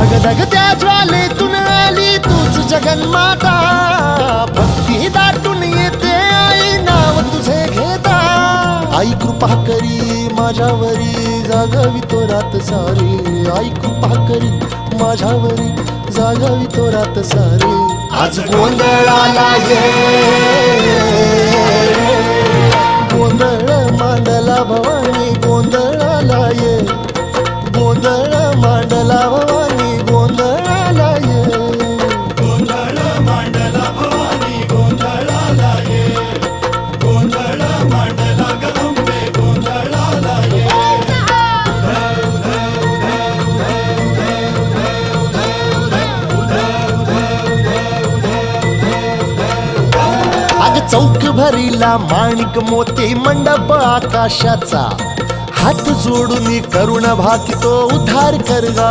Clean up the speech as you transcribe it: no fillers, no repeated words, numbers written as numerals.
धगधगत्या ज्वालेतून आली तूच जगन्माता, भक्ती दाटून येते आई नाव तुझे घेता. आई कृपा करी माझ्यावरी जागावी तो रात सारी, आई कृपा करी माझ्यावरी जागावी तो रात सारी. आज गोंधळाला ये, गोंधळ मांडला भवानी गोंधळाला ये, गोंधळ मांडला भवानी गोंधळाला ये. गोंधळ मांडला भवानी गोंधळाला ये, गोंधळ मांडला गदंबे गोंधळाला ये. आज चौक भरीला माणिक मोती मंडप आकाशाचा, हात जोडून करुण भाकितो उद्धार कर गा.